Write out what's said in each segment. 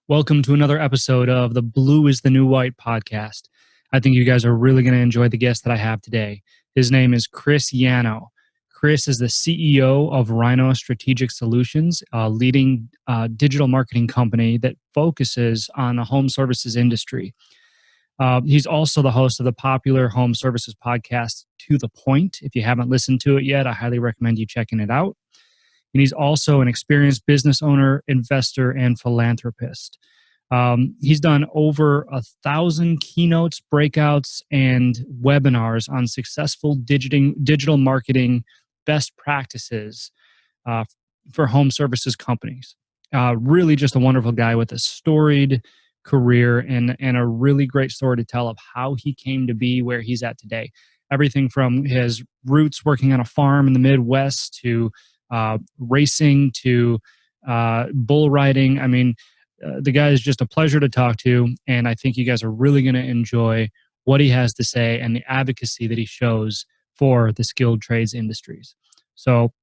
Welcome to another episode of the Blue is the New White podcast. I think you guys are really going to enjoy the guest that I have today. His name is Chris Yano. Chris is the CEO of RYNO Strategic Solutions, a leading digital marketing company that focuses on the home services industry. He's also the host of the popular home services podcast, To The Point. If you haven't listened to it yet, I highly recommend you checking it out. And he's also an experienced business owner, investor, and philanthropist. He's done over 1,000 keynotes, breakouts, and webinars on successful digital marketing best practices for home services companies. Really just a wonderful guy with a storied career and a really great story to tell of how he came to be where he's at today. Everything from his roots working on a farm in the Midwest to racing to bull riding. I mean, the guy is just a pleasure to talk to, and I think you guys are really going to enjoy what he has to say and the advocacy that he shows for the skilled trades industries. So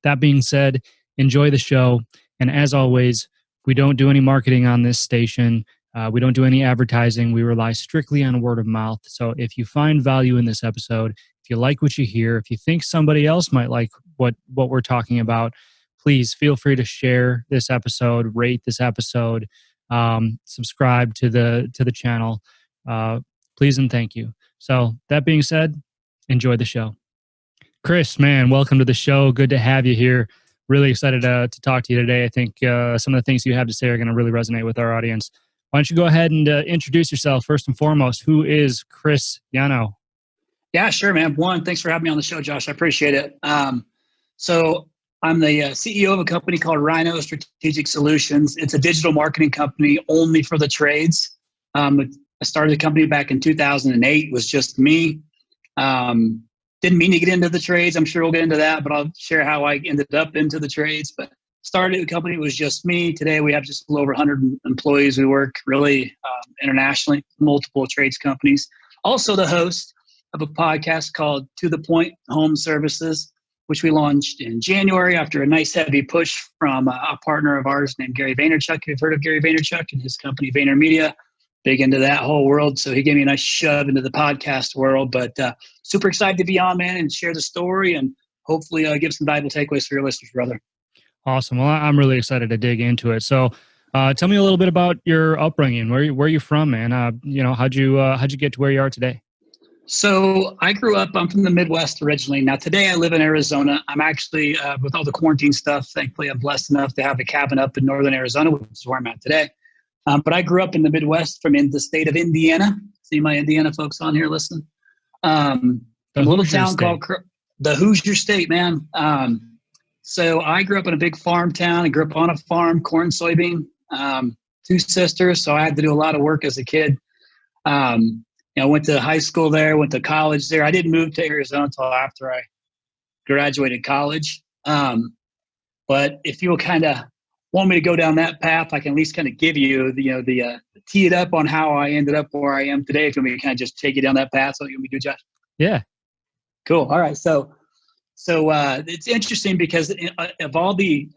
that being said, enjoy the show. And as always, we don't do any marketing on this station. We don't do any advertising. We rely strictly on word of mouth. So if you find value in this episode, if you like what you hear, if you think somebody else might like what we're talking about, please feel free to share this episode, rate this episode, subscribe to the channel. Please and thank you. So that being said, enjoy the show. Chris, man, welcome to the show. Good to have you here. Really excited to talk to you today. I think some of the things you have to say are going to really resonate with our audience. Why don't you go ahead and introduce yourself first and foremost? Who is Chris Yano? Yeah, sure, man. One, thanks for having me on the show, Josh. I appreciate it. So I'm the CEO of a company called RYNO Strategic Solutions. It's a digital marketing company only for the trades. I started the company back in 2008. It was just me. Didn't mean to get into the trades. I'm sure we'll get into that, but I'll share how I ended up into the trades. But started the company, it was just me. Today we have just a little over 100 employees. We work really internationally, multiple trades companies. Also the host of a podcast called To The Point Home Services, which we launched in January after a nice heavy push from a partner of ours named Gary Vaynechuck. You've heard of Gary Vaynechuck and his company VaynerMedia, big into that whole world. So he gave me a nice shove into the podcast world, but super excited to be on, man, and share the story and howfully give some valuable takeaways for your listeners, brother. Awesome. Well, I'm really excited to dig into it. So tell me a little bit about your upbringing. Where are you from, man? How'd you get to where you are today? So I'm from the Midwest originally. Now today I live in Arizona. I'm actually, with all the quarantine stuff, thankfully I'm blessed enough to have a cabin up in northern Arizona, which is where I'm at today. But I grew up in the Midwest in the state of Indiana. See my Indiana folks on here listening. A little town called the Hoosier State, man. So I grew up in a big farm town. I grew up on a farm, corn, soybean, 2 sisters. So I had to do a lot of work as a kid. I went to high school there, went to college there. I didn't move to Arizona until after I graduated college. But if you will kind of want me to go down that path, I can at least kind of give you the tee it up on how I ended up where I am today. If you want me to kind of just take you down that path, so you want me to do, Josh? Yeah. Cool. All right. So it's interesting because of all the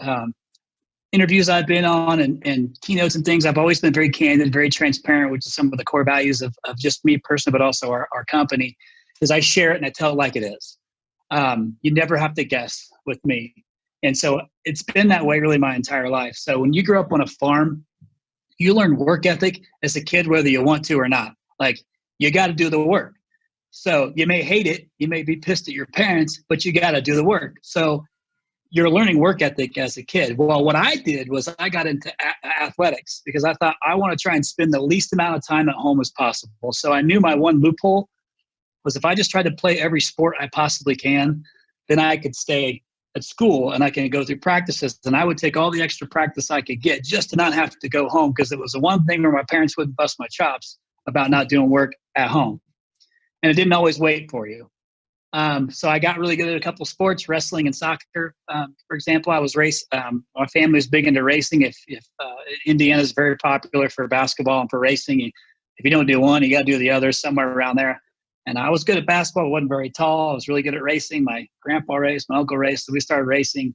interviews I've been on and keynotes and things, I've always been very candid, very transparent, which is some of the core values of just me personally, but also our company, is I share it and I tell it like it is. You never have to guess with me. And so it's been that way really my entire life. So when you grow up on a farm, you learn work ethic as a kid, whether you want to or not. Like, you got to do the work. So you may hate it. You may be pissed at your parents, but you got to do the work. So you're learning work ethic as a kid. Well, what I did was I got into athletics because I thought I want to try and spend the least amount of time at home as possible. So I knew my one loophole was if I just tried to play every sport I possibly can, then I could stay at school and I can go through practices, and I would take all the extra practice I could get just to not have to go home, because it was the one thing where my parents wouldn't bust my chops about not doing work at home. And it didn't always wait for you. So I got really good at a couple sports, wrestling and soccer. For example, I was my family was big into racing. If Indiana is very popular for basketball and for racing, if you don't do one, you got to do the other, somewhere around there. And I was good at basketball. I wasn't very tall. I was really good at racing. My grandpa raced, my uncle raced, so we started racing.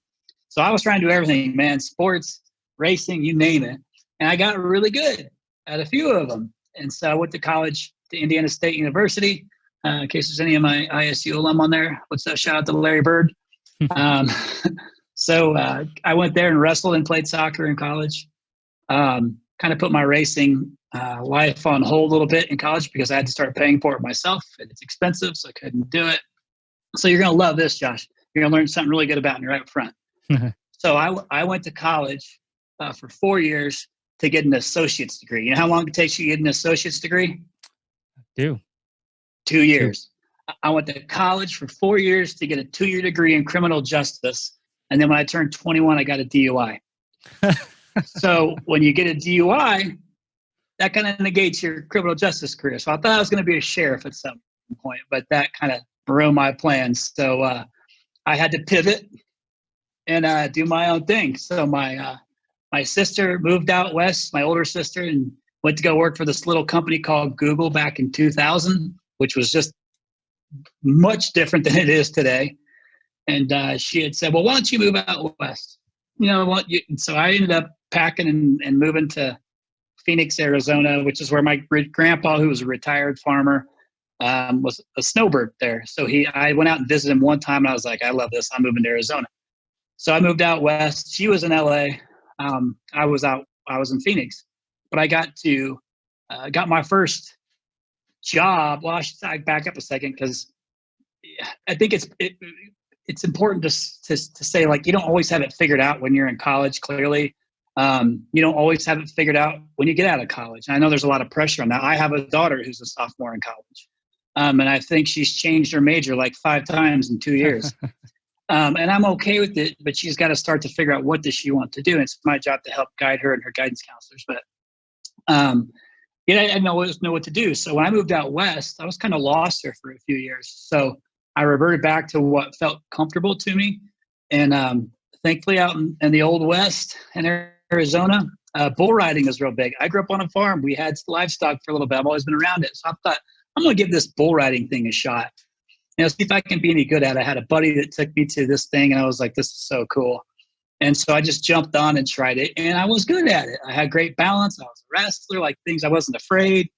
So I was trying to do everything, man, sports, racing, you name it. And I got really good at a few of them. And so I went to college to Indiana State University. In case there's any of my ISU alum on there, what's that? Shout out to Larry Bird. So I went there and wrestled and played soccer in college. Kind of put my racing life on hold a little bit in college because I had to start paying for it myself. It's expensive, so I couldn't do it. So you're going to love this, Josh. You're going to learn something really good about me right up front. So I went to college for 4 years to get an associate's degree. You know how long it takes you to get an associate's degree? I do. 2 years. I went to college for 4 years to get a 2-year degree in criminal justice. And then when I turned 21, I got a DUI. So when you get a DUI, that kind of negates your criminal justice career. So I thought I was going to be a sheriff at some point, but that kind of ruined my plans. So I had to pivot and do my own thing. So my sister moved out west, my older sister, and went to go work for this little company called Google back in 2000, which was just much different than it is today. And she had said, well, why don't you move out west? You know what? So I ended up packing and moving to Phoenix, Arizona, which is where my grandpa, who was a retired farmer, was a snowbird there. So I went out and visited him one time, and I was like, I love this. I'm moving to Arizona. So I moved out west. She was in LA. I was in Phoenix, but I got my first job. Well, I should back up a second because I think it's important to say, like, you don't always have it figured out when you're in college. Clearly, you don't always have it figured out when you get out of college. And I know there's a lot of pressure on that. I have a daughter who's a sophomore in college, and I think she's changed her major like 5 times in 2 years. And I'm okay with it, but she's got to start to figure out what does she want to do. And it's my job to help guide her and her guidance counselors. But I didn't know what to do. So when I moved out west, I was kind of lost there for a few years. So I reverted back to what felt comfortable to me. And thankfully out in the old west in Arizona, bull riding was real big. I grew up on a farm. We had livestock for a little bit. I've always been around it. So I thought, I'm going to give this bull riding thing a shot. See if I can be any good at it. I had a buddy that took me to this thing, and I was like, this is so cool. And so I just jumped on and tried it, and I was good at it. I had great balance. I was a wrestler, like things I wasn't afraid.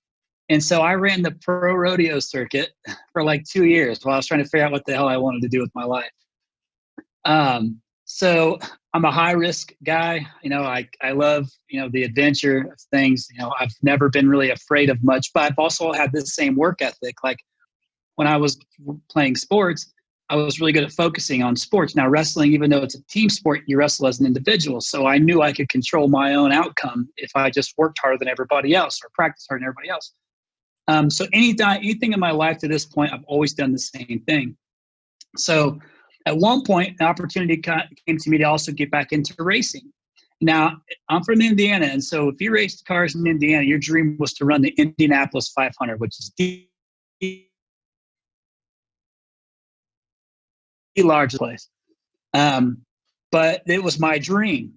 And so I ran the pro rodeo circuit for like 2 years while I was trying to figure out what the hell I wanted to do with my life. So I'm a high risk guy. I love, the adventure of things. I've never been really afraid of much, but I've also had this same work ethic. Like when I was playing sports, I was really good at focusing on sports. Now wrestling, even though it's a team sport, you wrestle as an individual. So I knew I could control my own outcome if I just worked harder than everybody else or practiced harder than everybody else. So anything in my life to this point, I've always done the same thing. So at one point, an opportunity came to me to also get back into racing. Now, I'm from Indiana, and so if you raced cars in Indiana, your dream was to run the Indianapolis 500, which is the largest place. But it was my dream.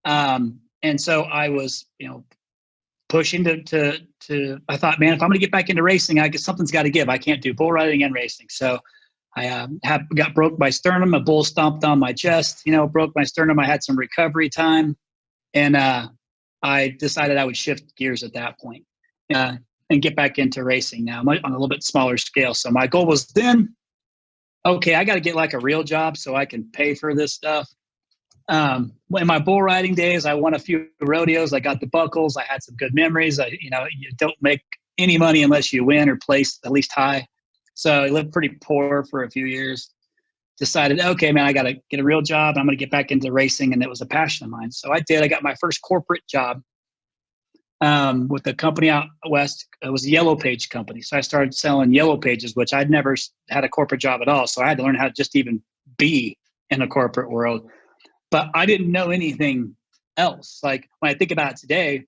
And so I was, pushing to I thought, man, if I'm going to get back into racing, something's got to give. I can't do bull riding and racing. So I broke my sternum. A bull stomped on my chest, broke my sternum. I had some recovery time, and I decided I would shift gears at that point and get back into racing now on a little bit smaller scale. So my goal was then, okay, I got to get like a real job so I can pay for this stuff. In my bull riding days, I won a few rodeos. I got the buckles. I had some good memories. You don't make any money unless you win or place at least high. So I lived pretty poor for a few years. Decided, okay, man, I got to get a real job. I'm going to get back into racing, and it was a passion of mine. So I did. I got my first corporate job with a company out west. It was a yellow page company. So I started selling yellow pages, which I'd never had a corporate job at all. So I had to learn how to just even be in the corporate world. But I didn't know anything else. Like when I think about it today,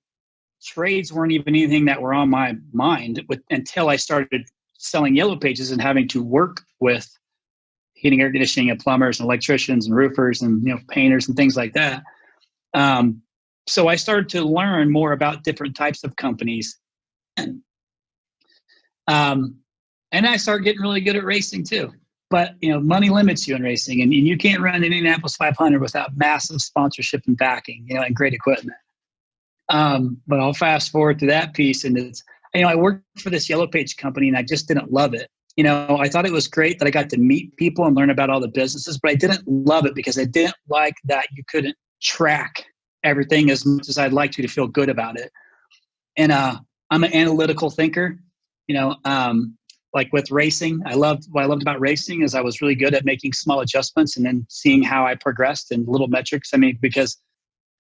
trades weren't even anything that were on my mind until I started selling yellow pages and having to work with heating, air conditioning, and plumbers and electricians and roofers and painters and things like that. So I started to learn more about different types of companies, and I started getting really good at racing too. But money limits you in racing, and you can't run an Indianapolis 500 without massive sponsorship and backing, and great equipment. But I'll fast forward to that piece, and it's, I worked for this Yellow Page company, and I just didn't love it. I thought it was great that I got to meet people and learn about all the businesses, but I didn't love it because I didn't like that you couldn't track everything as much as I'd like to feel good about it. And I'm an analytical thinker, like with racing. What I loved about racing is I was really good at making small adjustments and then seeing how I progressed in little metrics. I mean, because,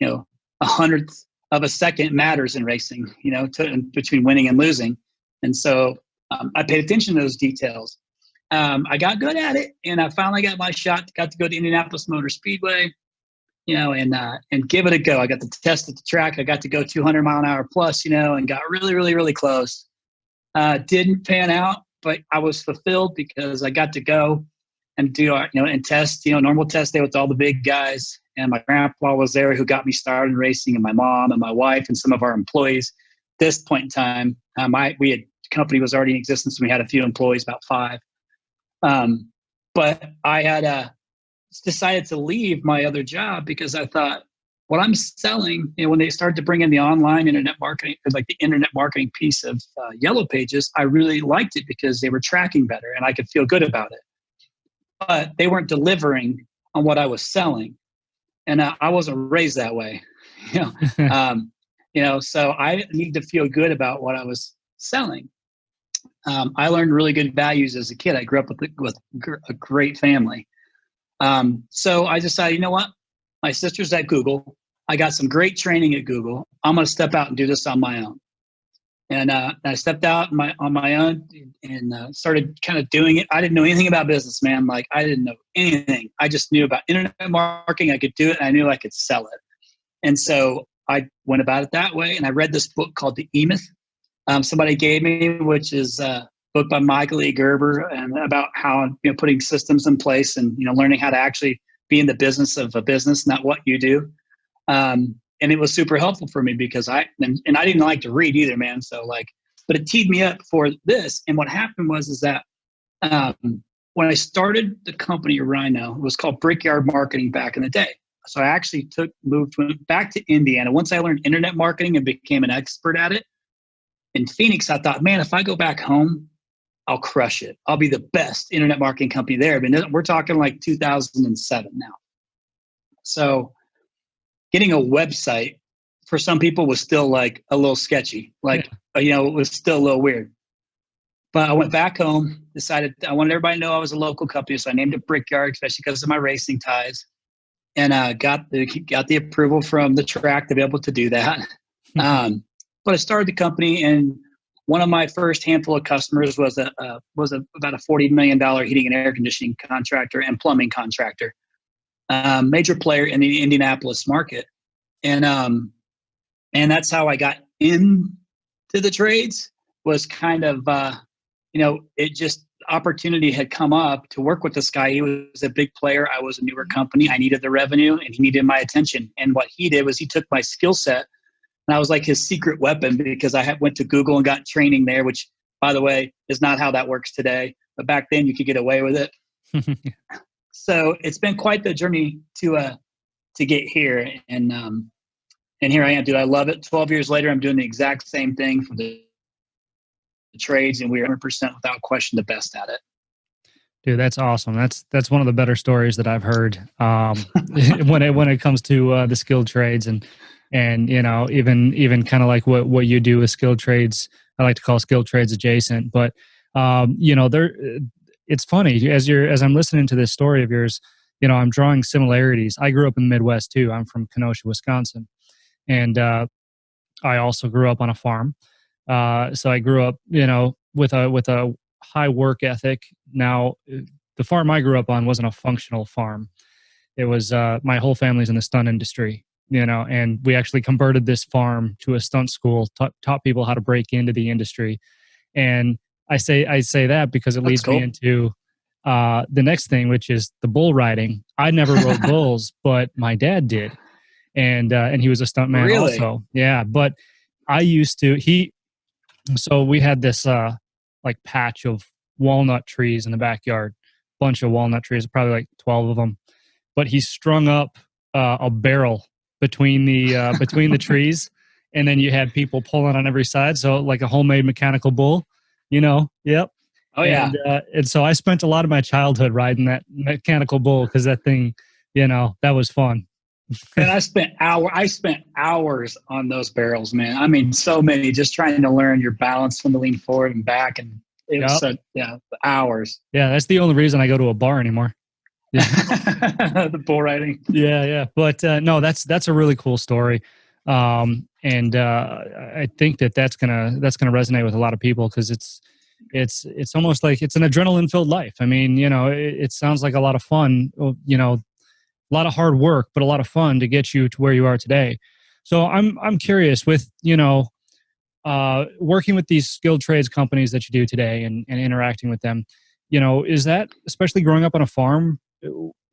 a hundredth of a second matters in racing, between winning and losing. And so I paid attention to those details. I got good at it, and I finally got my shot. Got to go to Indianapolis Motor Speedway, and give it a go. I got to test at the track. I got to go 200 mile an hour plus, and got really, really, really close. Didn't pan out, but I was fulfilled because I got to go and do, and test, normal test day with all the big guys. And my grandpa was there who got me started in racing, and my mom and my wife and some of our employees. At this point in time, company was already in existence, and we had a few employees, about 5. But I had decided to leave my other job because I thought what I'm selling, when they started to bring in the online internet marketing, like the internet marketing piece of Yellow Pages, I really liked it because they were tracking better and I could feel good about it. But they weren't delivering on what I was selling. And I wasn't raised that way, so I need to feel good about what I was selling. I learned really good values as a kid. I grew up with a great family. So I decided, you know what? My sister's at Google. I got some great training at Google. I'm going to step out and do this on my own. And I stepped out on my own and started kind of doing it. I didn't know anything about business, man. Like, I didn't know anything. I just knew about internet marketing. I could do it, and I knew I could sell it. And so I went about it that way. And I read this book called The E-Myth. Somebody gave me, which is a book by Michael E. Gerber, and about how, putting systems in place and, learning how to actually be in the business of a business, not what you do. And it was super helpful for me because I didn't like to read either, man. So but it teed me up for this. And what happened was that when I started the company RYNO, it was called Brickyard Marketing back in the day. So I actually went back to Indiana. Once I learned internet marketing and became an expert at it in Phoenix, I thought, man, if I go back home, I'll crush it. I'll be the best internet marketing company there. I mean, we're talking like 2007 now. So getting a website for some people was still like a little sketchy. It was still a little weird. But I went back home, decided I wanted everybody to know I was a local company. So I named it Brickyard, especially because of my racing ties. And got the approval from the track to be able to do that. But I started the company, and one of my first handful of customers was about a $40 million heating and air conditioning contractor and plumbing contractor. Major player in the Indianapolis market. And that's how I got into the trades. Was kind of, it just, opportunity had come up to work with this guy. He was a big player. I was a newer company. I needed the revenue, and he needed my attention. And what he did was he took my skill set, and I was like his secret weapon because I went to Google and got training there, which, by the way, is not how that works today. But back then you could get away with it. So it's been quite the journey to get here. And here I am, dude. I love it. 12 years later, I'm doing the exact same thing for the trades, and we are 100% without question the best at it. Dude, that's awesome. That's one of the better stories that I've heard when it comes to the skilled trades and even kind of like what you do with skilled trades. I like to call skilled trades adjacent, but it's funny as I'm listening to this story of yours. I'm drawing similarities. I grew up in the Midwest too. I'm from Kenosha, Wisconsin, and I also grew up on a farm. So I grew up, with a high work ethic. Now, the farm I grew up on wasn't a functional farm. It was my whole family's in the stunt industry, and we actually converted this farm to a stunt school, taught people how to break into the industry. And I say that because it leads me into the next thing, which is the bull riding. I never rode bulls, but my dad did, and he was a stuntman also. Yeah, but I used to. So we had this patch of walnut trees in the backyard, bunch of walnut trees, probably like 12 of them. But he strung up a barrel between the trees, and then you had people pulling on every side. So like a homemade mechanical bull, Yep. Oh yeah. And so I spent a lot of my childhood riding that mechanical bull because that thing, that was fun. And I spent hours on those barrels, man. I mean, so many, just trying to learn your balance from the lean forward and back. And it was hours. Yeah, that's the only reason I go to a bar anymore. Yeah. The bull riding. Yeah. But no, that's a really cool story. And I think that's gonna resonate with a lot of people because it's almost like it's an adrenaline filled life. I mean, it sounds like a lot of fun, a lot of hard work, but a lot of fun to get you to where you are today. So I'm curious with, working with these skilled trades companies that you do today and interacting with them, is that, especially growing up on a farm,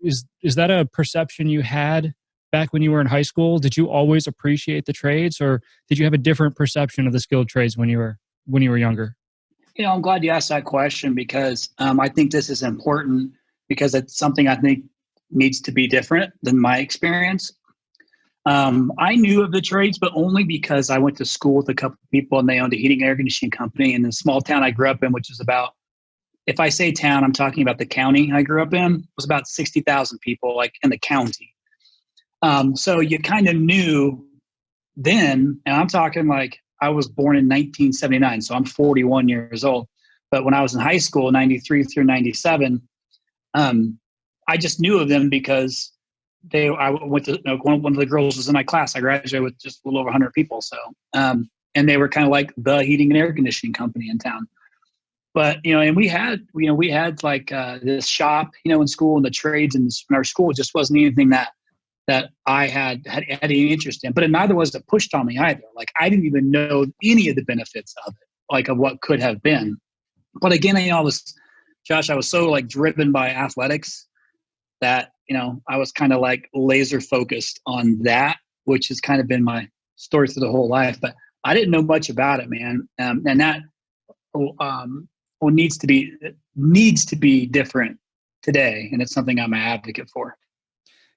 is that a perception you had back when you were in high school? Did you always appreciate the trades, or did you have a different perception of the skilled trades when you were younger? I'm glad you asked that question because I think this is important because it's something I think needs to be different than my experience. I knew of the trades, but only because I went to school with a couple of people and they owned a heating and air conditioning company in the small town I grew up in, which is about, if I say town, I'm talking about the county I grew up in, was about 60,000 people, like in the county. So you kind of knew then, and I'm talking like I was born in 1979, so I'm 41 years old. But when I was in high school, 93 through 97, I just knew of them because I went to, one of the girls was in my class. I graduated with just a little over 100 people. So, and they were kind of like the heating and air conditioning company in town. But, and we had like this shop, in school, and the trades in our school just wasn't anything that I had any interest in. But neither was it pushed on me either. Like I didn't even know any of the benefits of it, like of what could have been. But again, I was so like driven by athletics that, I was kind of like laser focused on that, which has kind of been my story through the whole life. But I didn't know much about it, man. And that needs to be different today. And it's something I'm an advocate for.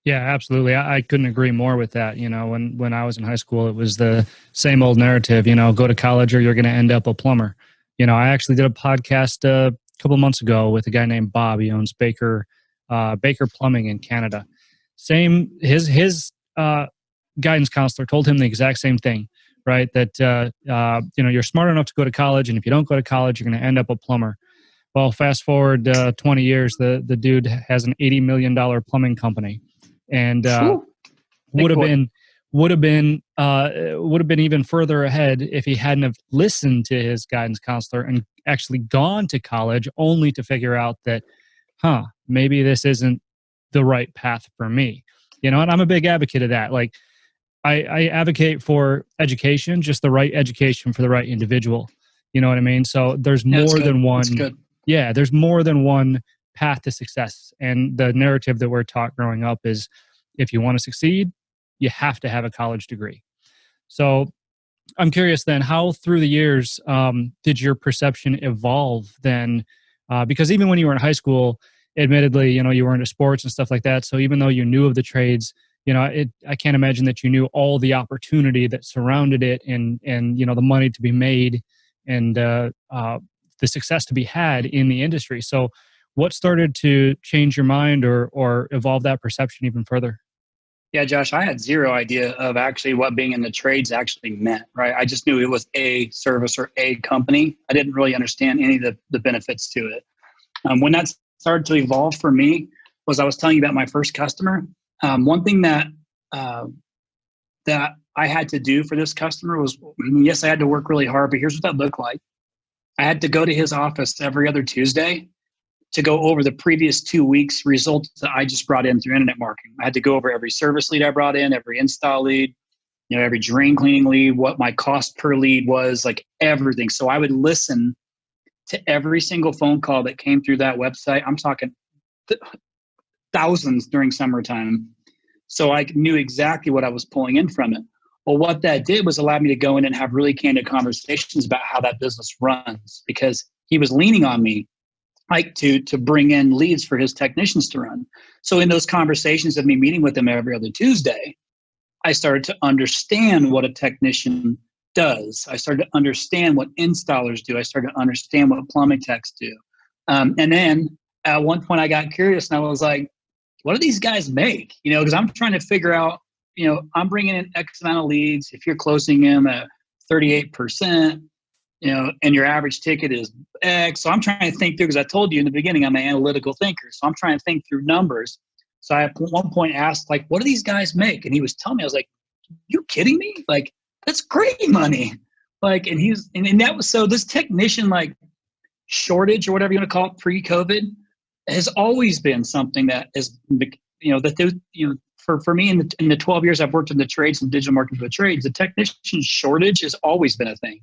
Yeah, absolutely. I couldn't agree more with that. When I was in high school, it was the same old narrative, go to college or you're going to end up a plumber. I actually did a podcast a couple months ago with a guy named Bob. He owns Baker Plumbing in Canada. His guidance counselor told him the exact same thing, right? That, you're smart enough to go to college, and if you don't go to college, you're going to end up a plumber. Well, fast forward 20 years, the dude has an $80 million plumbing company, and would have been even further ahead if he hadn't have listened to his guidance counselor and actually gone to college, only to figure out that, maybe this isn't the right path for me. And I'm a big advocate of that. Like I advocate for education, just the right education for the right individual. You know what I mean? So there's more than one. Yeah, there's more than one path to success. And the narrative that we're taught growing up is if you want to succeed, you have to have a college degree. So I'm curious then, how through the years did your perception evolve then? Because even when you were in high school, admittedly, you were into sports and stuff like that. So even though you knew of the trades, I can't imagine that you knew all the opportunity that surrounded it and the money to be made and the success to be had in the industry. So what started to change your mind or evolve that perception even further? Yeah, Josh, I had zero idea of actually what being in the trades actually meant, right? I just knew it was a service or a company. I didn't really understand any of the benefits to it. When that started to evolve for me was I was telling you about my first customer. One thing that I had to do for this customer was, yes, I had to work really hard, but here's what that looked like. I had to go to his office every other Tuesday to go over the previous 2 weeks results that I just brought in through internet marketing. I had to go over every service lead I brought in, every install lead, every drain cleaning lead, what my cost per lead was, like everything. So I would listen to every single phone call that came through that website. I'm talking thousands during summertime. So I knew exactly what I was pulling in from it. Well, what that did was allow me to go in and have really candid conversations about how that business runs, because he was leaning on me like to bring in leads for his technicians to run. So in those conversations of me meeting with him every other Tuesday, I started to understand what a technician does. I started to understand what installers do. I started to understand what plumbing techs do. And then at one point I got curious and I was like, what do these guys make? Because I'm trying to figure out, I'm bringing in X amount of leads. If you're closing them at 38%, and your average ticket is X. So I'm trying to think through, because I told you in the beginning, I'm an analytical thinker. So I'm trying to think through numbers. So I at one point asked, like, what do these guys make? And he was telling me, I was like, you kidding me? Like, that's great money. Like, and that was, so this technician, like, shortage or whatever you want to call it, pre-COVID, has always been something that is, for me in the 12 years I've worked in the trades and digital marketing for the trades, the technician shortage has always been a thing.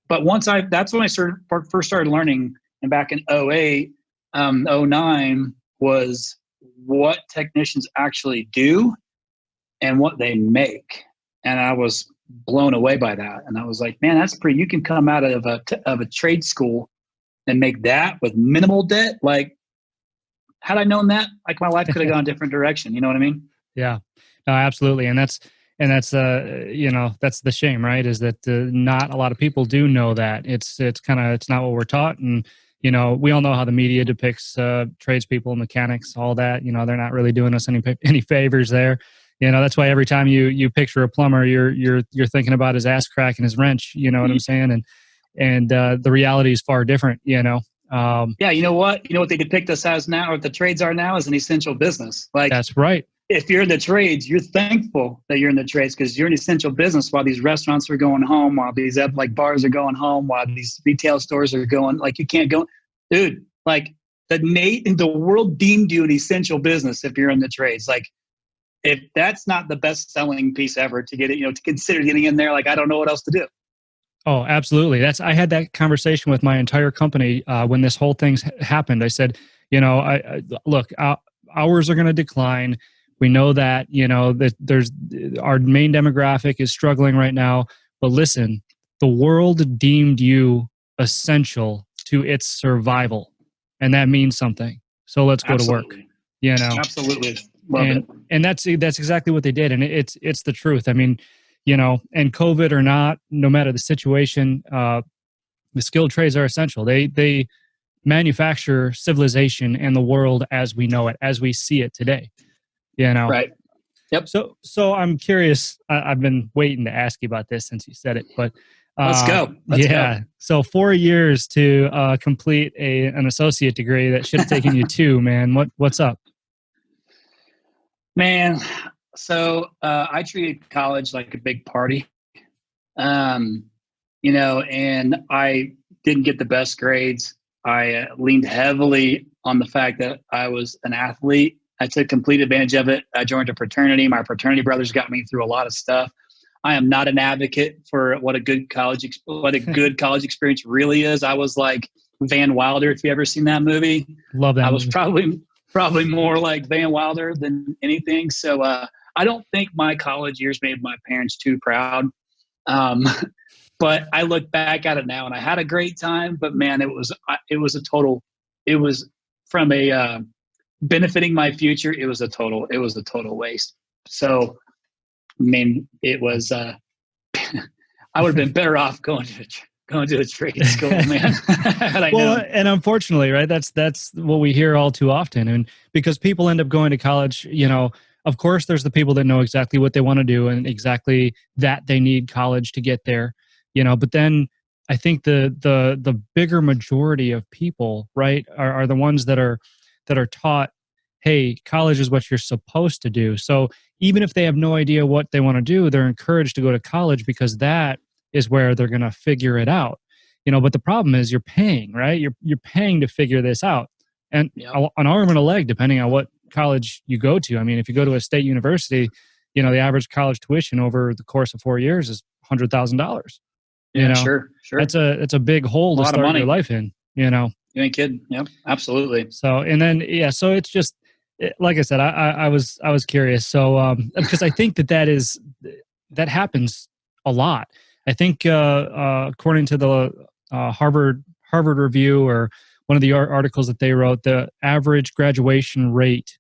But that's when I first started learning, and back in 08, 09, was what technicians actually do and what they make. And I was blown away by that. And I was like, man, that's pretty, you can come out of a trade school and make that with minimal debt. Like, had I known that, like, my life could have gone a different direction. You know what I mean? Yeah, no, absolutely. And that's that's the shame, right? Is that not a lot of people do know that. It's not what we're taught. And, we all know how the media depicts tradespeople, mechanics, all that. They're not really doing us any favors there. That's why every time you picture a plumber, you're thinking about his ass crack and his wrench. You know what I'm saying? And the reality is far different. Yeah, you know what they depict us as now, or the trades are now, as an essential business. Like, that's right. If you're in the trades, you're thankful that you're in the trades, because you're an essential business while these restaurants are going home, while these bars are going home, while these retail stores are going, like, you can't go, dude, like, the world deemed you an essential business if you're in the trades. Like, if that's not the best selling piece ever to get it, to consider getting in there, like, I don't know what else to do. Oh, absolutely. I had that conversation with my entire company when this whole thing's happened. I said, look, hours are going to decline. We know that, that there's our main demographic is struggling right now. But listen, the world deemed you essential to its survival, and that means something. So let's go to work. Absolutely. Love it. And that's exactly what they did, and it's the truth. I mean, and COVID or not, no matter the situation, the skilled trades are essential. They manufacture civilization and the world as we know it, as we see it today. Right. Yep. So I'm curious. I've been waiting to ask you about this since you said it, but let's go. Let's go. So 4 years to complete an associate degree that should have taken you 2. Man, what's up? Man, so I treated college like a big party, and I didn't get the best grades. I leaned heavily on the fact that I was an athlete. I took complete advantage of it. I joined a fraternity. My fraternity brothers got me through a lot of stuff. I am not an advocate for what a good college experience really is. I was like Van Wilder, if you ever seen that movie. Love that. I was probably more like Van Wilder than anything. So I don't think my college years made my parents too proud. But I look back at it now, and I had a great time. But man, it was from a benefiting my future. It was a total waste. So, I mean, it was. I would have been better off going to a trade school, man. And unfortunately, right? That's what we hear all too often, and because people end up going to college, of course, there's the people that know exactly what they want to do and exactly that they need college to get there, But then I think the bigger majority of people, right, are the ones that are taught, hey, college is what you're supposed to do. So even if they have no idea what they want to do, they're encouraged to go to college because that is where they're going to figure it out. But the problem is you're paying, right? You're paying to figure this out. And an arm and a leg, depending on what college you go to. I mean, if you go to a state university, the average college tuition over the course of 4 years is $100,000. Yeah, sure. That's a big hole to start your life in, You ain't kidding. Yep, absolutely. So, and then, so it's just, like I said, I was curious. So, because I think that happens a lot. I think, according to the Harvard Review, or one of the articles that they wrote, the average graduation rate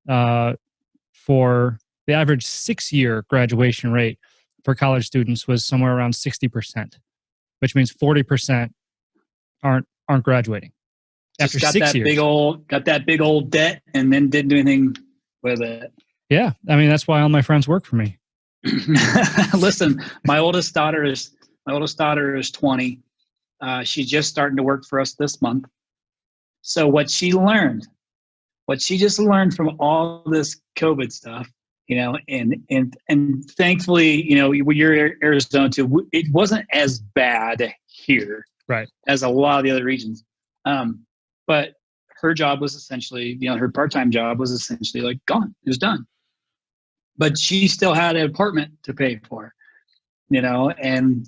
for the average 6-year graduation rate for college students was somewhere around 60%, which means 40% aren't graduating after Just got 6 years. got that big old debt and then didn't do anything with it. Yeah. I mean, that's why all my friends work for me. Listen, my oldest daughter is 20. She's just starting to work for us this month. So what she just learned from all this COVID stuff, and thankfully, you're in Arizona too. It wasn't as bad here, right, as a lot of the other regions. But her job was essentially, her part-time job was essentially like gone. It was done. But she still had an apartment to pay for, and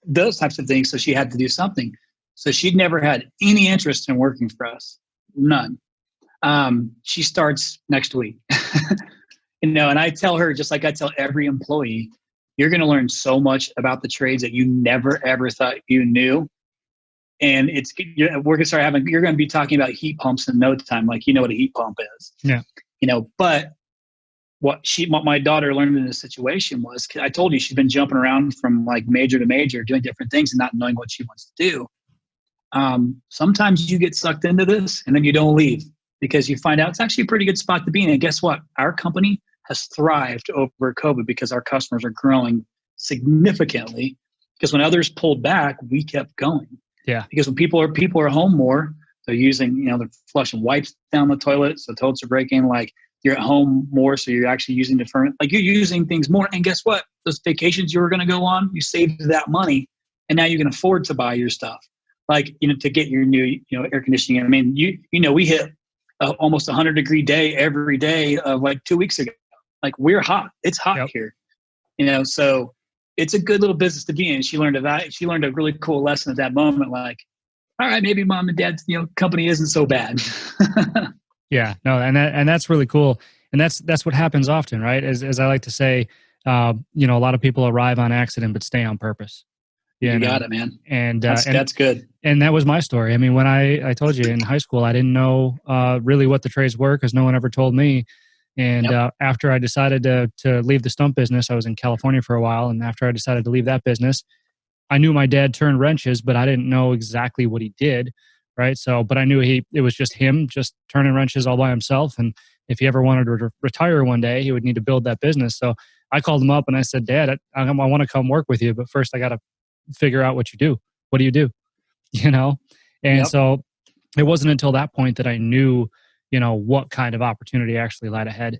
those types of things. So she had to do something. So she'd never had any interest in working for us. None. She starts next week, and I tell her, just like I tell every employee, you're going to learn so much about the trades that you never, ever thought you knew. And we're going to start you're going to be talking about heat pumps in no time. Like, what a heat pump is. Yeah. But what my daughter learned in this situation was, I told you, she's been jumping around from like major to major, doing different things and not knowing what she wants to do. Sometimes you get sucked into this and then you don't leave because you find out it's actually a pretty good spot to be in. And guess what? Our company has thrived over COVID because our customers are growing significantly, because when others pulled back, we kept going. Yeah. Because when people are home more, they're using, they're flushing wipes down the toilet. So toilets are breaking. Like, you're at home more, so you're actually using you're using things more. And guess what? Those vacations you were going to go on, you saved that money, and now you can afford to buy your stuff. Like, to get your new, air conditioning. I mean, we hit almost 100-degree day every day of like 2 weeks ago. Like, we're hot. It's hot here, so it's a good little business to be in. She learned a really cool lesson at that moment. Like, all right, maybe mom and dad's, company isn't so bad. Yeah, no, and that's really cool. And that's what happens often, right? As I like to say, a lot of people arrive on accident, but stay on purpose. You got it, man. And that's good. And that was my story. I mean, when I told you in high school, I didn't know really what the trades were because no one ever told me. And after I decided to leave the stump business, I was in California for a while. And after I decided to leave that business, I knew my dad turned wrenches, but I didn't know exactly what he did. Right. So, but I knew it was just him just turning wrenches all by himself. And if he ever wanted to retire one day, he would need to build that business. So I called him up and I said, Dad, I want to come work with you, but first I got to figure out what you do. What do you do? And so it wasn't until that point that I knew, what kind of opportunity actually lied ahead.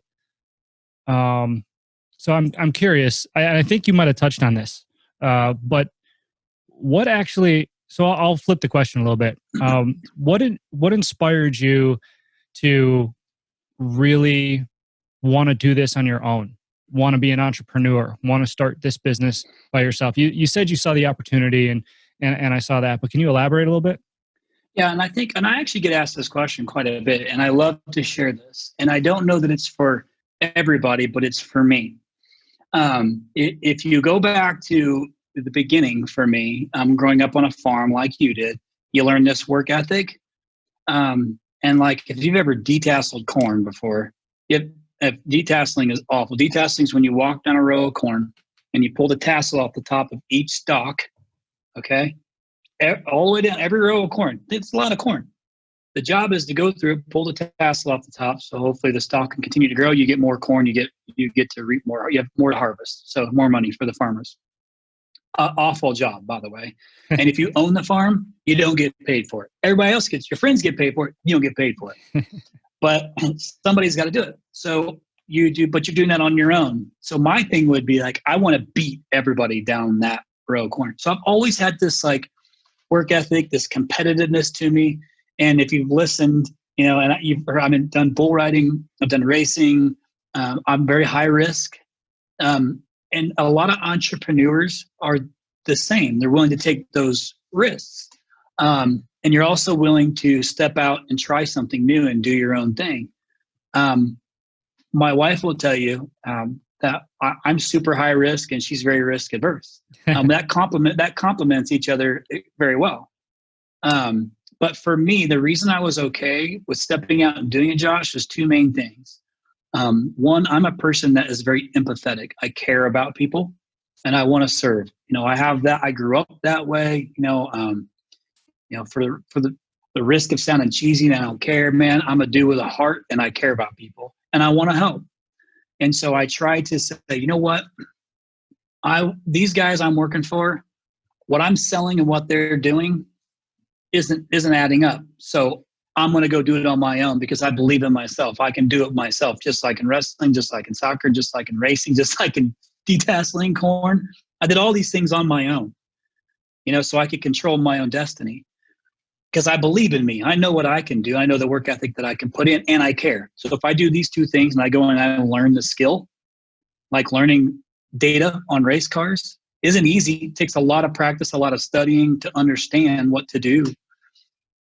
So I'm curious. I think you might have touched on this, but what actually? So I'll flip the question a little bit. What inspired you to really want to do this on your own? Want to be an entrepreneur? Want to start this business by yourself? You said you saw the opportunity, and I saw that. But can you elaborate a little bit? Yeah, and I actually get asked this question quite a bit, and I love to share this. And I don't know that it's for everybody, but it's for me. If you go back to the beginning for me, growing up on a farm like you did, you learn this work ethic. And like, if you've ever detasseled corn before, detasseling is awful. Detasseling is when you walk down a row of corn and you pull the tassel off the top of each stalk, okay? All the way down every row of corn. It's a lot of corn. The job is to go through, pull the tassel off the top, so hopefully the stalk can continue to grow. You get more corn, you get to reap more. You have more to harvest, so more money for the farmers. Awful job, by the way. And if you own the farm, you don't get paid for it. Everybody else your friends get paid for it. You don't get paid for it. But somebody's got to do it. So you do, but you're doing that on your own. So my thing would be like, I want to beat everybody down that row of corn. So I've always had this like work ethic, this competitiveness to me. And if you've listened, and I've done bull riding, I've done racing. I'm very high risk. And a lot of entrepreneurs are the same. They're willing to take those risks. And you're also willing to step out and try something new and do your own thing. My wife will tell you that I'm super high risk and she's very risk adverse. That complements each other very well. But for me, the reason I was okay with stepping out and doing it, Josh, was two main things. One, I'm a person that is very empathetic. I care about people and I want to serve. I have that. I grew up that way, for the risk of sounding cheesy, and I don't care, man. I'm a dude with a heart and I care about people and I want to help. And so I try to say, you know what? These guys I'm working for, what I'm selling and what they're doing isn't adding up. So I'm going to go do it on my own because I believe in myself. I can do it myself, just like in wrestling, just like in soccer, just like in racing, just like in detasseling corn. I did all these things on my own, so I could control my own destiny because I believe in me. I know what I can do. I know the work ethic that I can put in, and I care. So if I do these two things and I go and I learn the skill, like learning data on race cars isn't easy. It takes a lot of practice, a lot of studying to understand what to do.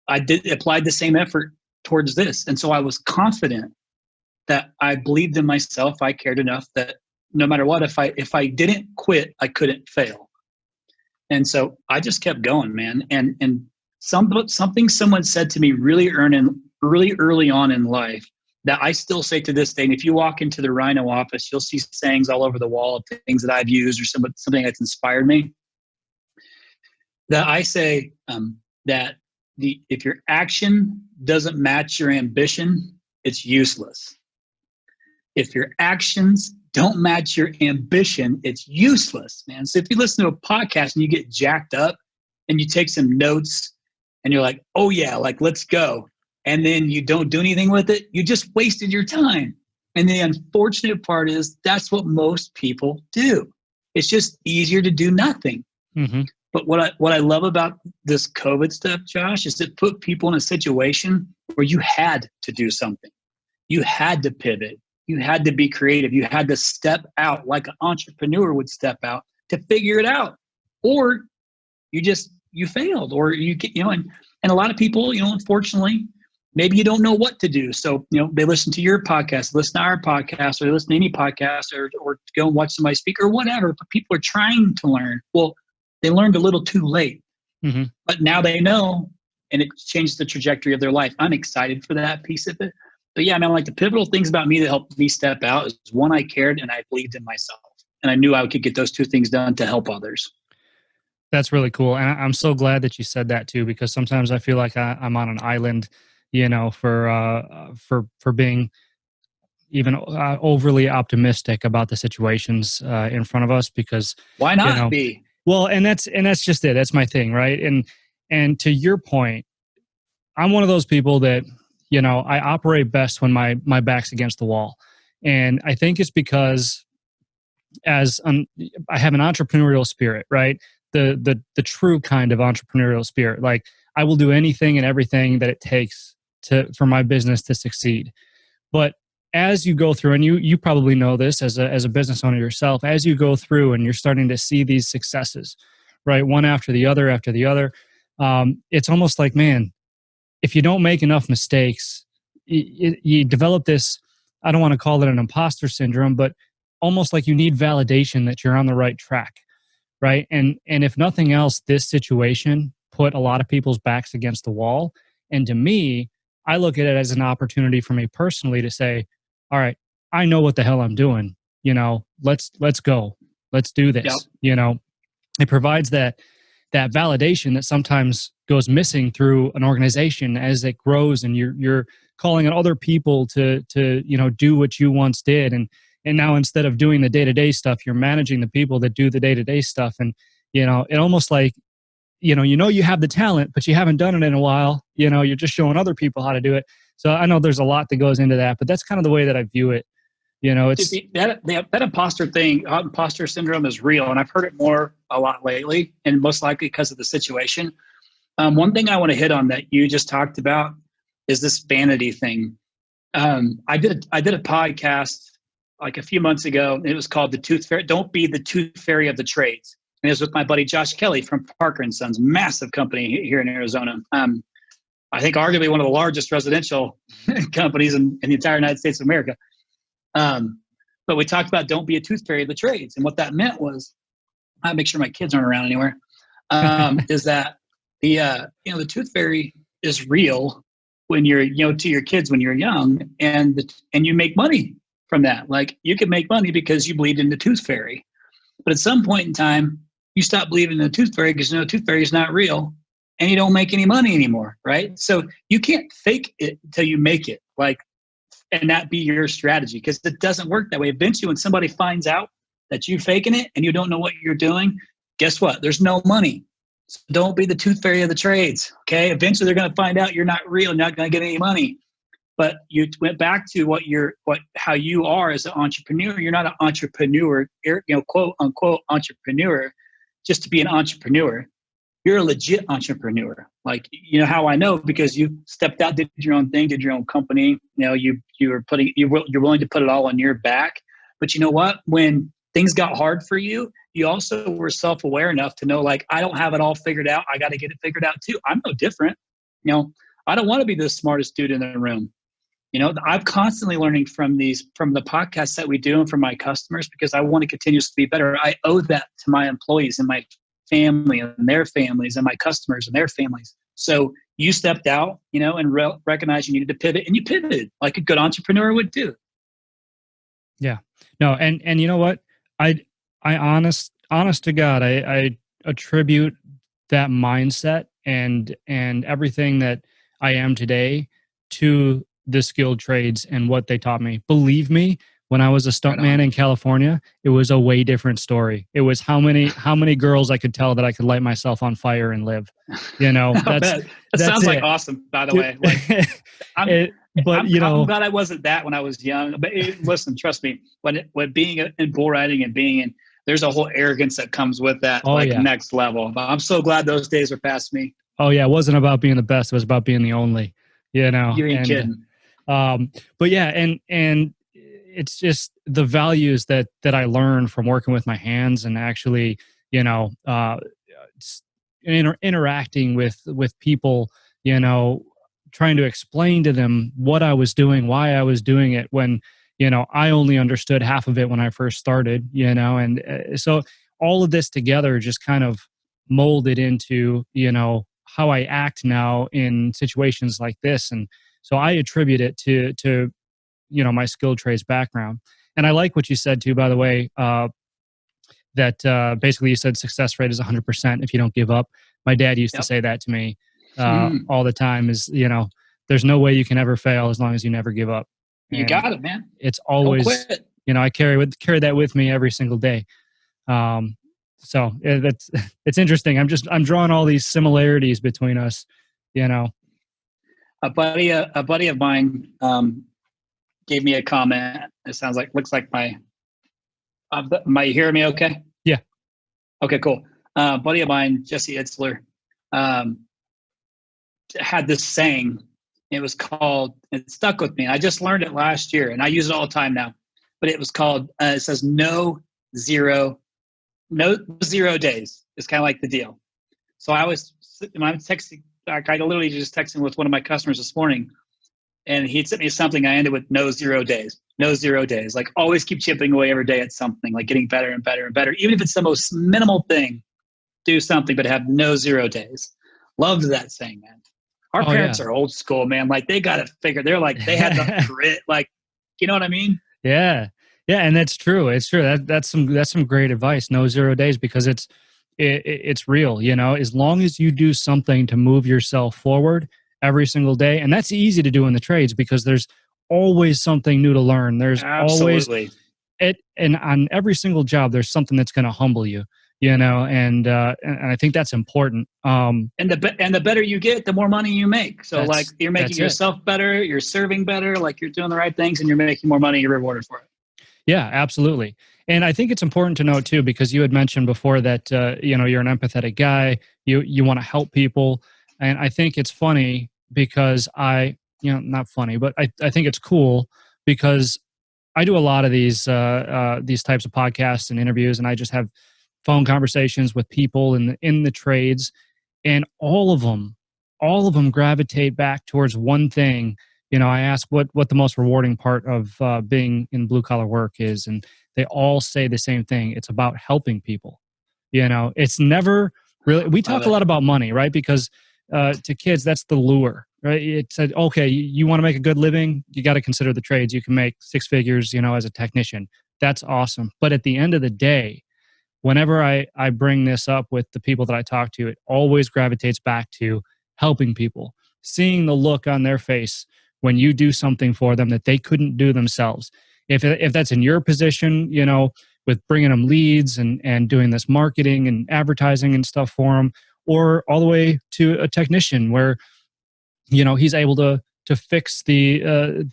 I applied the same effort towards this. And so I was confident that I believed in myself. I cared enough that no matter what, if I didn't quit, I couldn't fail. And so I just kept going, man. And something someone said to me really early on in life that I still say to this day. And if you walk into the RYNO office, you'll see sayings all over the wall of things that I've used or something that's inspired me. That I say that if your action doesn't match your ambition, it's useless. If your actions don't match your ambition, it's useless, man. So if you listen to a podcast and you get jacked up and you take some notes and you're like, oh yeah, like let's go. And then you don't do anything with it, you just wasted your time. And the unfortunate part is that's what most people do. It's just easier to do nothing. Mm-hmm. But what I love about this COVID stuff, Josh, is it put people in a situation where you had to do something. You had to pivot. You had to be creative. You had to step out like an entrepreneur would step out to figure it out. Or you failed, or and a lot of people, unfortunately, maybe you don't know what to do. So, they listen to your podcast, listen to our podcast, or they listen to any podcast, or go and watch somebody speak or whatever. But people are trying to learn. Well, they learned a little too late, mm-hmm. but now they know, and it changed the trajectory of their life. I'm excited for that piece of it. But yeah, man, like the pivotal things about me that helped me step out is one, I cared and I believed in myself. And I knew I could get those two things done to help others. That's really cool. And I'm so glad that you said that too, because sometimes I feel like I'm on an island, for being even overly optimistic about the situations in front of us, because why not be? Well, and that's just it. That's my thing, right? And to your point, I'm one of those people that, I operate best when my back's against the wall. And I think it's because I have an entrepreneurial spirit, right? The true kind of entrepreneurial spirit. Like I will do anything and everything that it takes for my business to succeed. But as you go through, and you probably know this as a business owner yourself, as you go through and you're starting to see these successes, right, one after the other, it's almost like, man, if you don't make enough mistakes, you develop this, I don't want to call it an imposter syndrome, but almost like you need validation that you're on the right track, right? And if nothing else, this situation put a lot of people's backs against the wall. And to me, I look at it as an opportunity for me personally to say, all right, I know what the hell I'm doing. Let's go. Let's do this. Yep. It provides that validation that sometimes goes missing through an organization as it grows, and you're calling on other people to do what you once did. And now instead of doing the day-to-day stuff, you're managing the people that do the day-to-day stuff. And, it almost like, you have the talent, but you haven't done it in a while. You're just showing other people how to do it. So I know there's a lot that goes into that, but that's kind of the way that I view it. It's that imposter syndrome is real. And I've heard it a lot lately, and most likely because of the situation. One thing I want to hit on that you just talked about is this vanity thing. I did a podcast like a few months ago. It was called The Tooth Fairy. Don't be the tooth fairy of the trades. And it was with my buddy Josh Kelly from Parker & Sons, massive company here in Arizona. I think arguably one of the largest residential companies in the entire United States of America. But we talked about don't be a tooth fairy of the trades. And what that meant was, I make sure my kids aren't around anywhere, is that the tooth fairy is real when you're, to your kids when you're young, and you make money from that. Like you can make money because you believed in the tooth fairy. But at some point in time, you stop believing in the tooth fairy because tooth fairy is not real and you don't make any money anymore, right? So you can't fake it until you make it, and that be your strategy, because it doesn't work that way. Eventually, when somebody finds out that you're faking it and you don't know what you're doing, guess what? There's no money. So don't be the tooth fairy of the trades, okay? Eventually, they're going to find out you're not real, not going to get any money. But you went back to how you are as an entrepreneur. You're not an entrepreneur, quote unquote entrepreneur, just to be an entrepreneur. You're a legit entrepreneur. Like, how I know, because you stepped out, did your own thing, did your own company. You're willing to put it all on your back. But you know what? When things got hard for you, you also were self-aware enough to know, like, I don't have it all figured out. I got to get it figured out too. I'm no different. I don't want to be the smartest dude in the room. I'm constantly learning from the podcasts that we do and from my customers, because I want to continuously be better. I owe that to my employees and my family and their families and my customers and their families. So you stepped out, and recognized you needed to pivot, and you pivoted like a good entrepreneur would do. Yeah. No. And you know what? I honest to God, I attribute that mindset and everything that I am today to the skilled trades and what they taught me. Believe me, when I was a stuntman in California, it was a way different story. It was how many girls I could tell that I could light myself on fire and live. That sounds like awesome, by the way. I'm glad I wasn't that when I was young. But listen, trust me, when being in bull riding and there's a whole arrogance that comes with that, next level. But I'm so glad those days are past me. Oh yeah, it wasn't about being the best; it was about being the only. You ain't kidding. But yeah, and it's just the values that I learned from working with my hands and actually, interacting with people, trying to explain to them what I was doing, why I was doing it, when, I only understood half of it when I first started, and so all of this together just kind of molded into, how I act now in situations like this. And so I attribute it to my skilled trades background. And I like what you said too, by the way, that basically you said success rate is 100% if you don't give up. My dad used to say that to me all the time, is, there's no way you can ever fail as long as you never give up. And you got it, man. It's always, I carry that with me every single day. So it's interesting. I'm drawing all these similarities between us, A buddy of mine gave me a comment. It looks like am I hearing me okay? Yeah. Okay, cool. Buddy of mine, Jesse Itzler, had this saying. It stuck with me. I just learned it last year and I use it all the time now, but it was called, it says no zero days. It's kind of like the deal. So when I'm texting, I literally just texting with one of my customers this morning, and he sent me something. I ended with no 0 days. No 0 days. Like, always keep chipping away every day at something, like getting better and better and better. Even if it's the most minimal thing, do something, but have no 0 days. Loved that saying, man. Our parents are old school, man. Like, they got it figured. They're like, they had the grit. Like, you know what I mean? Yeah. Yeah. And that's true. It's true. That's some great advice. No 0 days, because it's real, as long as you do something to move yourself forward every single day. And that's easy to do in the trades, because there's always something new to learn. There's always and on every single job, there's something that's going to humble you, and I think that's important. And the better you get, the more money you make. So like, you're making yourself better, you're serving better, like you're doing the right things, and you're making more money, you're rewarded for it. Yeah, absolutely. And I think it's important to note too, because you had mentioned before that, you're an empathetic guy, you want to help people. And I think it's funny because not funny, but I think it's cool because I do a lot of these types of podcasts and interviews, and I just have phone conversations with people in the trades, and all of them gravitate back towards one thing. I ask what the most rewarding part of being in blue collar work is, and they all say the same thing. It's about helping people. It's never really. We talk a lot about money, right? Because to kids, that's the lure. right? It said, okay, you want to make a good living, you got to consider the trades. You can make six figures, as a technician. That's awesome. But at the end of the day, whenever I bring this up with the people that I talk to, it always gravitates back to helping people, seeing the look on their face when you do something for them that they couldn't do themselves. If that's in your position, with bringing them leads and doing this marketing and advertising and stuff for them, or all the way to a technician where, he's able to fix the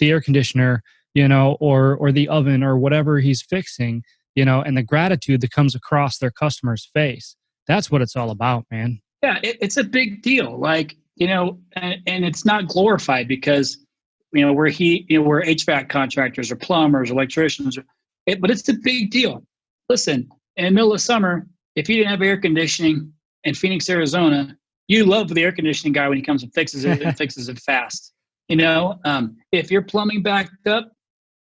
air conditioner, or the oven or whatever he's fixing, and the gratitude that comes across their customer's face. That's what it's all about, man. Yeah, it's a big deal. Like, and it's not glorified because, we're HVAC contractors or plumbers, electricians, but it's a big deal. Listen, in the middle of summer, if you didn't have air conditioning in Phoenix, Arizona, you love the air conditioning guy when he comes and fixes it and fixes it fast. If your plumbing backed up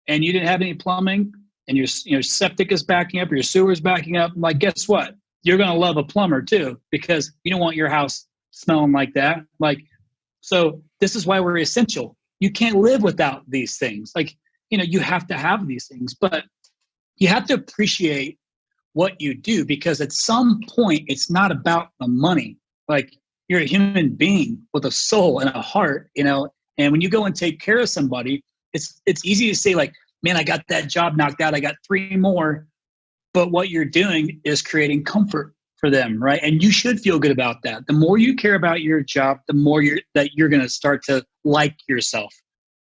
and you didn't have any plumbing and your septic is backing up or your sewer is backing up, like, guess what? You're going to love a plumber too, because you don't want your house smelling like that. Like, so this is why we're essential. You can't live without these things. Like, you have to have these things, but you have to appreciate what you do, because at some point it's not about the money. Like, you're a human being with a soul and a heart, and when you go and take care of somebody, it's easy to say, like, man, I got that job knocked out, I got 3 more. But what you're doing is creating comfort for them, right? And you should feel good about that. The more you care about your job, the more you're going to start to like yourself.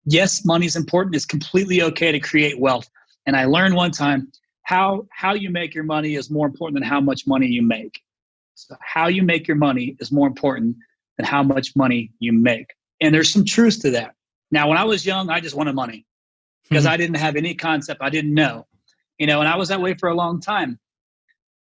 Yes, money's important. It's completely okay to create wealth. And I learned one time how you make your money is more important than how much money you make. So how you make your money is more important than how much money you make. And there's some truth to that. Now, when I was young, I just wanted money because I didn't have any concept. I didn't know, and I was that way for a long time.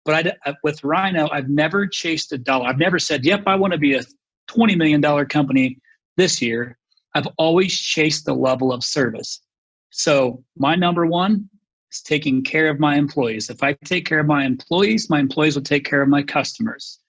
But with RYNO, I've never chased a dollar. I've never said, yep, I want to be a $20 million company this year. I've always chased the level of service. So my number one is taking care of my employees. If I take care of my employees will take care of my customers.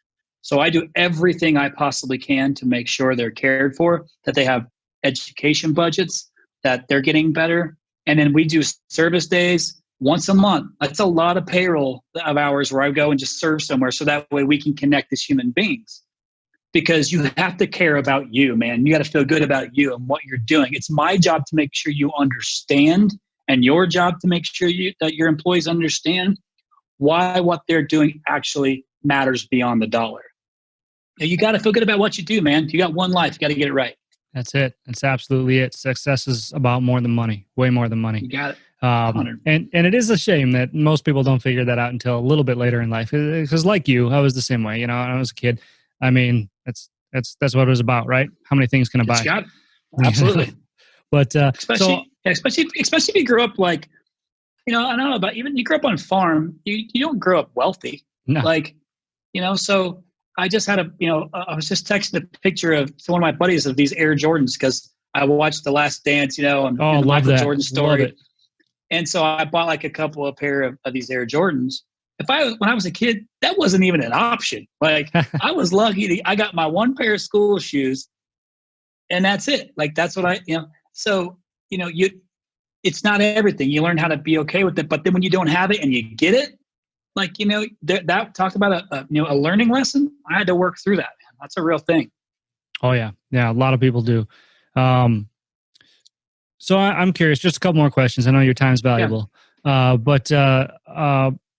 So I do everything I possibly can to make sure they're cared for, that they have education budgets, that they're getting better. And then we do service days once a month. That's a lot of payroll of hours where I go and just serve somewhere, so that way we can connect as human beings. Because you have to care about you, man. You got to feel good about you and what you're doing. It's my job to make sure you understand, and your job to make sure that your employees understand why what they're doing actually matters beyond the dollar. You got to feel good about what you do, man. You got one life. You got to get it right. That's it. That's absolutely it. Success is about more than money, way more than money. You got it. And it is a shame that most people don't figure that out until a little bit later in life. Because like you, I was the same way. When I was a kid, I mean, that's what it was about, right? How many things can I buy? Got it. Absolutely. But especially if you grew up like, I don't know about, even you grew up on a farm, you don't grow up wealthy. No. So I just had I was just texting a picture to one of my buddies of these Air Jordans because I watched The Last Dance, and the Michael Jordan story. And so I bought like a couple of pair of these Air Jordans. When I was a kid, that wasn't even an option. Like, I was lucky I got my one pair of school shoes, and that's it. Like, that's what so, it's not everything. You learn how to be okay with it. But then when you don't have it and you get it, like, that talked about a learning lesson. I had to work through that, man. That's a real thing. Oh yeah. Yeah. A lot of people do. So I'm curious, just a couple more questions. I know your time's valuable, but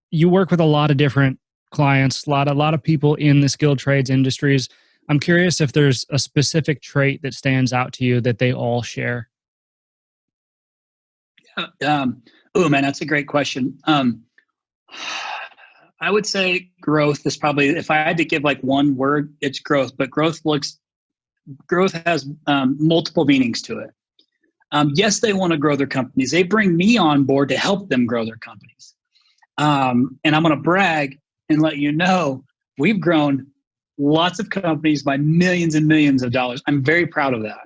you work with a lot of different clients, a lot of people in the skilled trades industries. I'm curious if there's a specific trait that stands out to you that they all share. Oh man, that's a great question. I would say growth is probably, if I had to give like one word, it's growth. But growth has multiple meanings to it. Yes, they want to grow their companies. They bring me on board to help them grow their companies. And I'm going to brag and let you know, we've grown lots of companies by millions and millions of dollars. I'm very proud of that.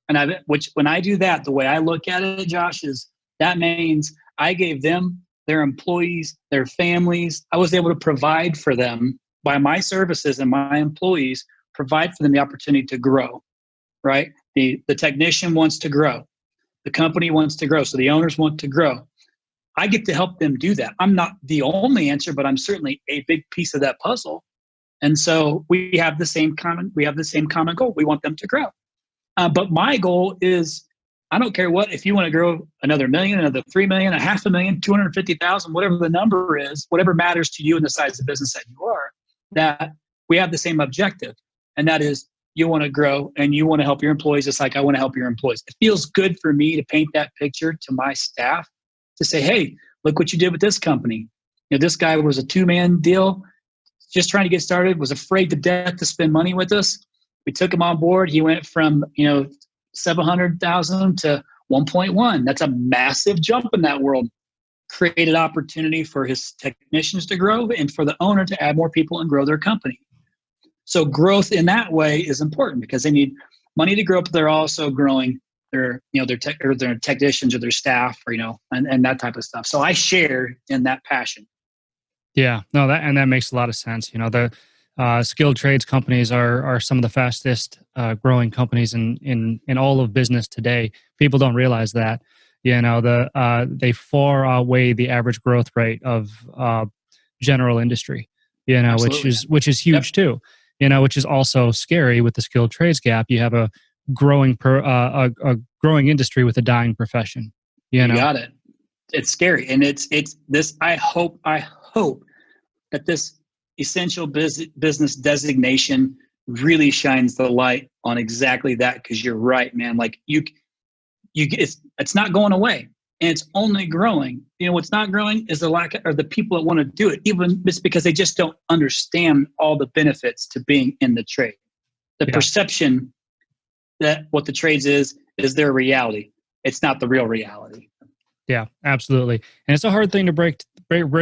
And when I do that, the way I look at it, Josh, is that means I gave them, their employees, their families, I was able to provide for them by my services, and my employees provide for them the opportunity to grow, right? The technician wants to grow. The company wants to grow. So the owners want to grow. I get to help them do that. I'm not the only answer, but I'm certainly a big piece of that puzzle. And so we have the same common goal. We want them to grow. But my goal is, I don't care what, if you want to grow another million, another 3 million, 500,000, 250,000, whatever the number is, whatever matters to you in the size of business that you are, that we have the same objective. And that is, you want to grow and you want to help your employees just like I want to help your employees. It feels good for me to paint that picture to my staff, to say, hey, look what you did with this company. This guy was a 2-man deal, just trying to get started, was afraid to death to spend money with us. We took him on board. He went from, 700,000 to 1.1. That's a massive jump in that world. Created opportunity for his technicians to grow and for the owner to add more people and grow their company. So growth in that way is important because they need money to grow, but they're also growing their technicians or their staff, or, and that type of stuff. So I share in that passion. Yeah, no, that makes a lot of sense. The skilled trades companies are some of the fastest growing companies in all of business today. People don't realize that. They far outweigh the average growth rate of general industry. Absolutely. which is huge too. Which is also scary with the skilled trades gap. You have a growing growing industry with a dying profession. You got it. It's scary, and it's this. I hope that this essential business designation really shines the light on exactly that. Because you're right, man. Like it's not going away, and it's only growing. What's not growing is the lack of, or the people that want to do it. Even it's because they just don't understand all the benefits to being in the trade. The perception that what the trades is their reality. It's not the real reality. Yeah, absolutely. And it's a hard thing to break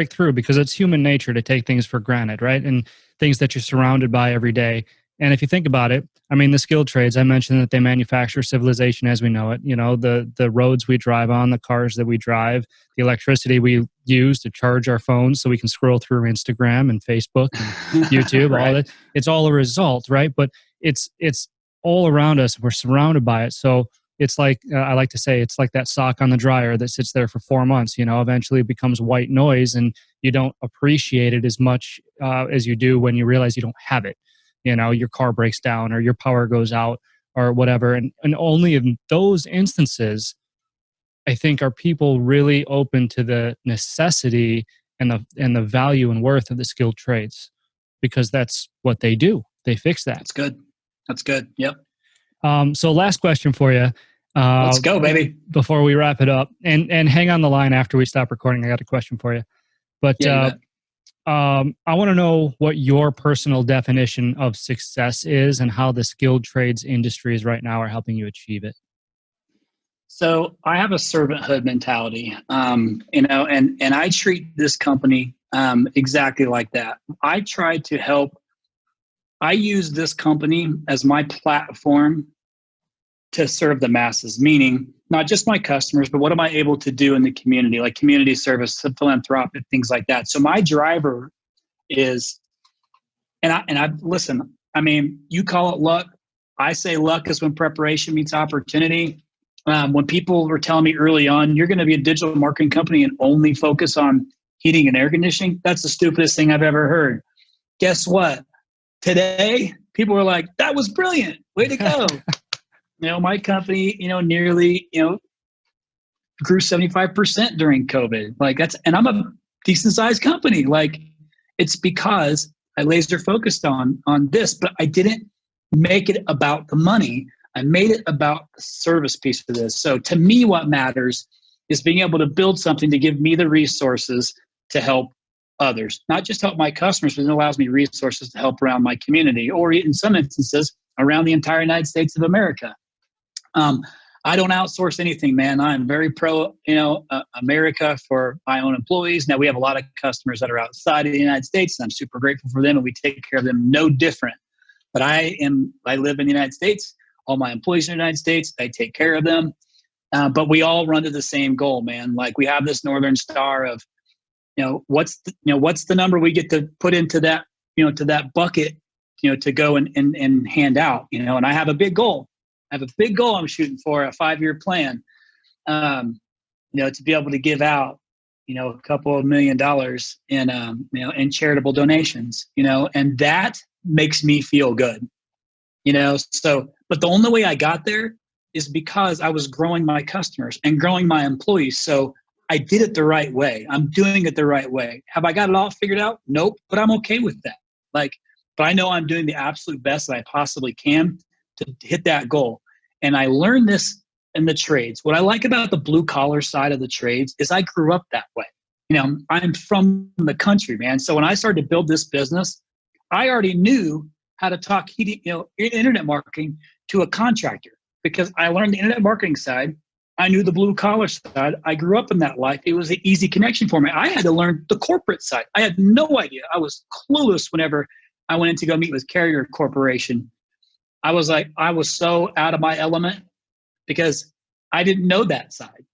through because it's human nature to take things for granted, right? And things that you're surrounded by every day. And if you think about it, the skilled trades, I mentioned that they manufacture civilization as we know it. The roads we drive on, the cars that we drive, the electricity we use to charge our phones so we can scroll through Instagram and Facebook and YouTube, right. all that. It's all a result, right? But it's all around us. We're surrounded by it. So it's like, I like to say, it's like that sock on the dryer that sits there for 4 months. Eventually it becomes white noise and you don't appreciate it as much as you do when you realize you don't have it. Your car breaks down or your power goes out or whatever. And only in those instances, I think, are people really open to the necessity and the value and worth of the skilled trades, because that's what they do. They fix that. That's good. Yep. So last question for you. Let's go, baby. Before we wrap it up, and hang on the line after we stop recording. I got a question for you. But I want to know what your personal definition of success is and how the skilled trades industries right now are helping you achieve it. So I have a servanthood mentality, and I treat this company exactly like that. I try to help. I use this company as my platform to serve the masses, meaning not just my customers, but what am I able to do in the community, like community service, philanthropic, things like that. So my driver is, and I listen, you call it luck. I say luck is when preparation meets opportunity. When people were telling me early on, you're going to be a digital marketing company and only focus on heating and air conditioning, that's the stupidest thing I've ever heard. Guess what? Today, people were like, that was brilliant. Way to go. My company, nearly, grew 75% during COVID. And I'm a decent sized company. It's because I laser focused on this, but I didn't make it about the money. I made it about the service piece of this. So to me, what matters is being able to build something to give me the resources to help others, not just help my customers, but it allows me resources to help around my community, or in some instances around the entire United States of America. I don't outsource anything, man. I'm very pro, America for my own employees. Now we have a lot of customers that are outside of the United States, and I'm super grateful for them, and we take care of them no different. But I live in the United States. All my employees in the United States, I take care of them. But we all run to the same goal, man. We have this Northern Star of, what's the number we get to put into that, to that bucket, to go and hand out, and I have a big goal. I have a big goal I'm shooting for, a 5-year plan, to be able to give out, a couple of $1 million in charitable donations, and that makes me feel good, but the only way I got there is because I was growing my customers and growing my employees. So I did it the right way. I'm doing it the right way. Have I got it all figured out? Nope, but I'm okay with that. But I know I'm doing the absolute best that I possibly can to hit that goal. And I learned this in the trades. What I like about the blue collar side of the trades is I grew up that way. I'm from the country, man. So when I started to build this business, I already knew how to talk internet marketing to a contractor because I learned the internet marketing side. I knew the blue collar side. I grew up in that life. It was an easy connection for me. I had to learn the corporate side. I had no idea. I was clueless whenever I went in to go meet with Carrier Corporation. I was so out of my element because I didn't know that side,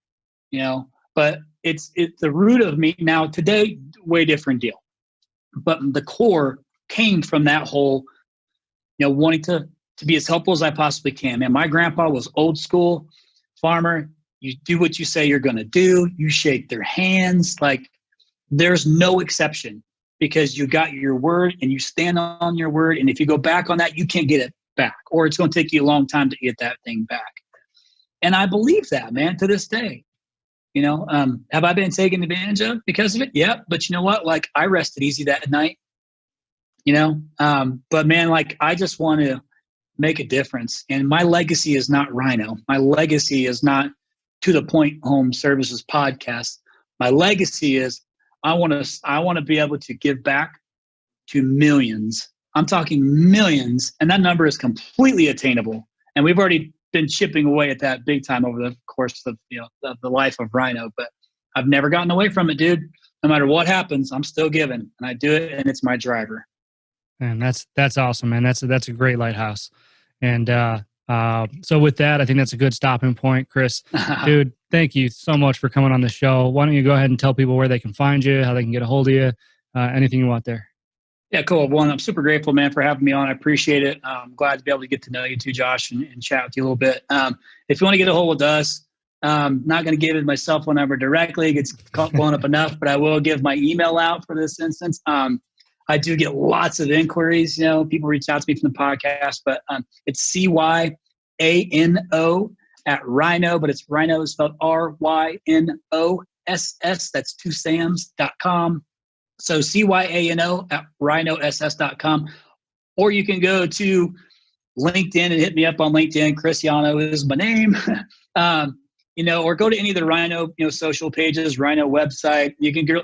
but it's the root of me now today, way different deal. But the core came from that whole, wanting to be as helpful as I possibly can. Man, my grandpa was old school farmer. You do what you say you're going to do. You shake their hands. There's no exception because you got your word and you stand on your word. And if you go back on that, you can't get it back, or it's going to take you a long time to get that thing back. And I believe that, man, to this day. Have I been taken advantage of because of it? Yeah. But you know what? I rested easy that night, but man, I just want to make a difference. And my legacy is not RYNO. My legacy is not To the Point Home Services podcast. My legacy is I want to be able to give back to millions. I'm talking millions, and that number is completely attainable. And we've already been chipping away at that big time over the course of the life of RYNO. But I've never gotten away from it, dude. No matter what happens, I'm still giving, and I do it, and it's my driver. And that's awesome, man. That's a great lighthouse. And so with that, I think that's a good stopping point, Chris. Dude, thank you so much for coming on the show. Why don't you go ahead and tell people where they can find you, how they can get a hold of you, anything you want there. Yeah, cool. Well, I'm super grateful, man, for having me on. I appreciate it. I'm glad to be able to get to know you too, Josh, and chat with you a little bit. If you want to get a hold with us, not going to give it my cell phone number directly. It gets blown up enough, but I will give my email out for this instance. I do get lots of inquiries. People reach out to me from the podcast, but it's CYANO at RYNO, but it's RYNO spelled RYNOSS. That's 2SAMs.com. So CYANO at RYNOSS.com. Or you can go to LinkedIn and hit me up on LinkedIn. Chris Yano is my name. Or go to any of the RYNO, social pages, RYNO website. You can go.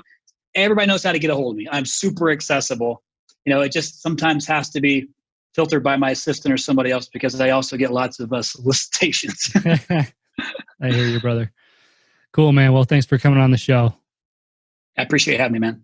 Everybody knows how to get a hold of me. I'm super accessible. It just sometimes has to be filtered by my assistant or somebody else because I also get lots of solicitations. I hear you, brother. Cool, man. Well, thanks for coming on the show. I appreciate having me, man.